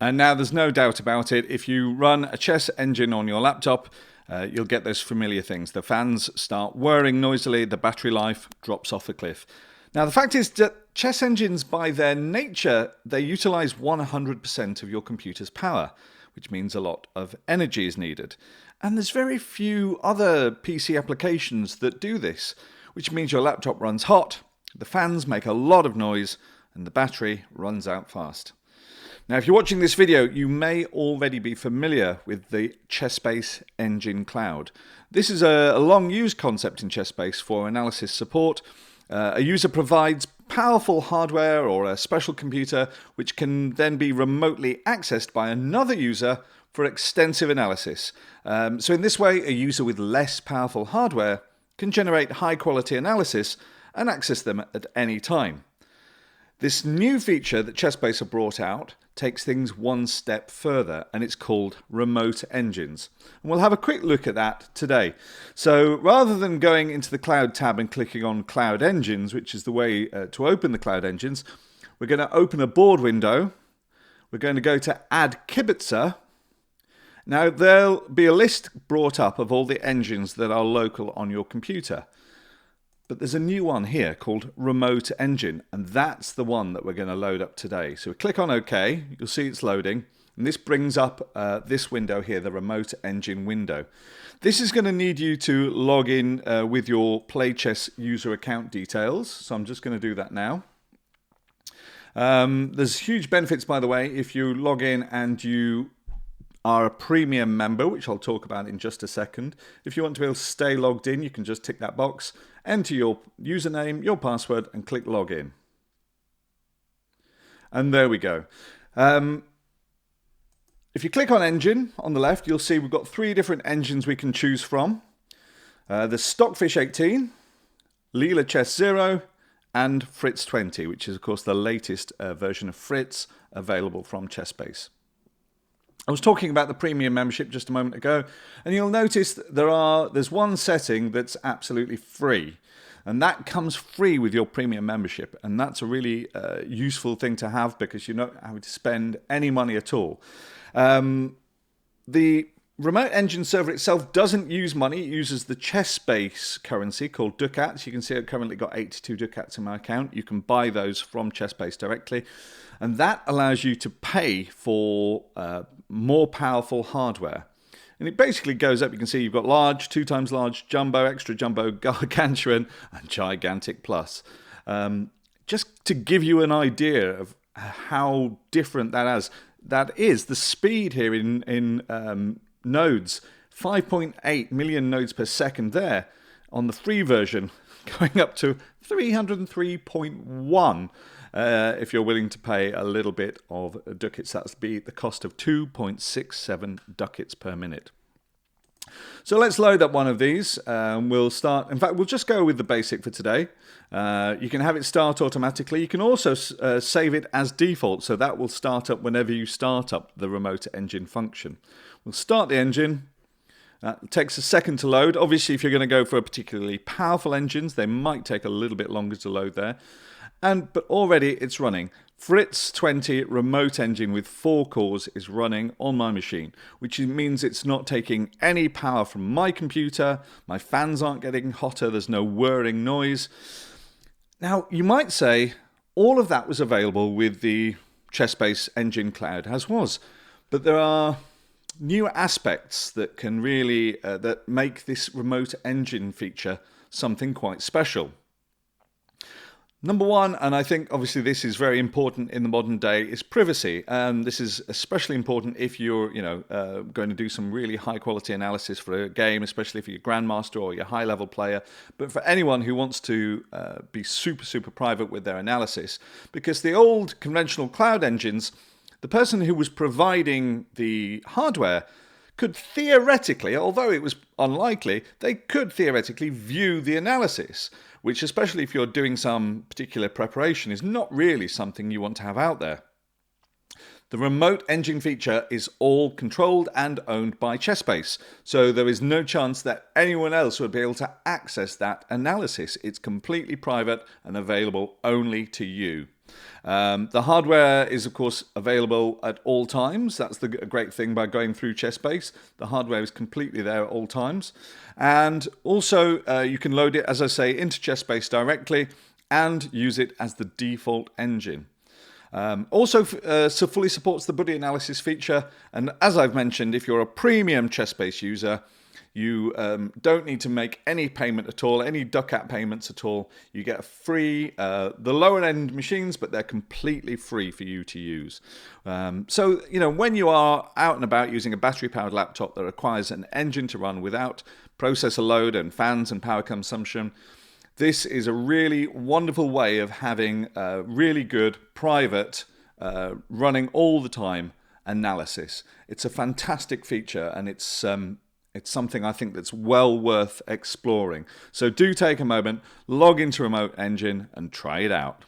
And now there's no doubt about it, if you run a chess engine on your laptop, you'll get those familiar things. The fans start whirring noisily, the battery life drops off a cliff. Now the fact is that chess engines, by their nature, they utilize 100% of your computer's power, which means a lot of energy is needed. And there's very few other PC applications that do this, which means your laptop runs hot, the fans make a lot of noise, and the battery runs out fast. Now, if you're watching this video, you may already be familiar with the ChessBase Engine Cloud. This is a long-used concept in ChessBase for analysis support. A user provides powerful hardware or a special computer which can then be remotely accessed by another user for extensive analysis. So in this way, a user with less powerful hardware can generate high-quality analysis and access them at any time. This new feature that ChessBase have brought out takes things one step further, and it's called remote engines. And we'll have a quick look at that today. So rather than going into the Cloud tab and clicking on Cloud Engines, which is the way to open the Cloud Engines, we're going to open a board window. We're going to go to Add Kibitzer. Now there'll be a list brought up of all the engines that are local on your computer. But there's a new one here called Remote Engine, and that's the one that we're going to load up today. So we click on OK, you'll see it's loading, and this brings up this window here, the Remote Engine window. This is going to need you to log in with your PlayChess user account details, so I'm just going to do that now. There's huge benefits, by the way, if you log in and you are a premium member, which I'll talk about in just a second. If you want to be able to stay logged in, you can just tick that box, enter your username, your password, and click login. And there we go. If you click on engine on the left, you'll see we've got 3 different engines we can choose from. The Stockfish 18, Leela Chess 0, and Fritz 20, which is of course the latest version of Fritz available from ChessBase. I was talking about the premium membership just a moment ago, and you'll notice that there's one setting that's absolutely free, and that comes free with your premium membership, and that's a really useful thing to have because you're not having to spend any money at all. The Remote Engine server itself doesn't use money. It uses the ChessBase currency called ducats. You can see I've currently got 82 ducats in my account. You can buy those from ChessBase directly. And that allows you to pay for more powerful hardware. And it basically goes up. You can see you've got large, 2 times large, jumbo, extra jumbo, gargantuan, and gigantic plus. Just to give you an idea of how different that is. The speed here in nodes, 5.8 million nodes per second there on the free version, going up to 303.1 if you're willing to pay a little bit of ducats. That's be the cost of 2.67 ducats per minute. So let's load up one of these. We'll start. In fact, we'll just go with the basic for today. You can have it start automatically. You can also save it as default, so that will start up whenever you start up the remote engine function. We'll start the engine. It takes a second to load. Obviously, if you're going to go for particularly powerful engines, they might take a little bit longer to load there. But already it's running. Fritz 20 remote engine with 4 cores is running on my machine, which means it's not taking any power from my computer. My fans aren't getting hotter. There's no whirring noise. Now, you might say all of that was available with the ChessBase Engine Cloud as was, but there are new aspects that can really that make this remote engine feature something quite special. Number one, and I think obviously this is very important in the modern day, is privacy. This is especially important if you're, going to do some really high quality analysis for a game, especially if you're a grandmaster or you're a high level player. But for anyone who wants to be super private with their analysis, because the old conventional cloud engines, the person who was providing the hardware could theoretically, although it was unlikely, they could theoretically view the analysis, which, especially if you're doing some particular preparation, is not really something you want to have out there. The remote engine feature is all controlled and owned by ChessBase, so there is no chance that anyone else would be able to access that analysis. It's completely private and available only to you. The hardware is, of course, available at all times. That's the great thing by going through ChessBase. The hardware is completely there at all times. And also, you can load it, as I say, into ChessBase directly and use it as the default engine. So fully supports the buddy analysis feature. And as I've mentioned, if you're a premium ChessBase user, you don't need to make any payment at all, any ducat payments at all. You get free, the lower end machines, but they're completely free for you to use. So, when you are out and about using a battery powered laptop that requires an engine to run without processor load and fans and power consumption, this is a really wonderful way of having a really good private running all the time analysis. It's a fantastic feature, and it's something I think that's well worth exploring. So do take a moment, log into Remote Engine and try it out.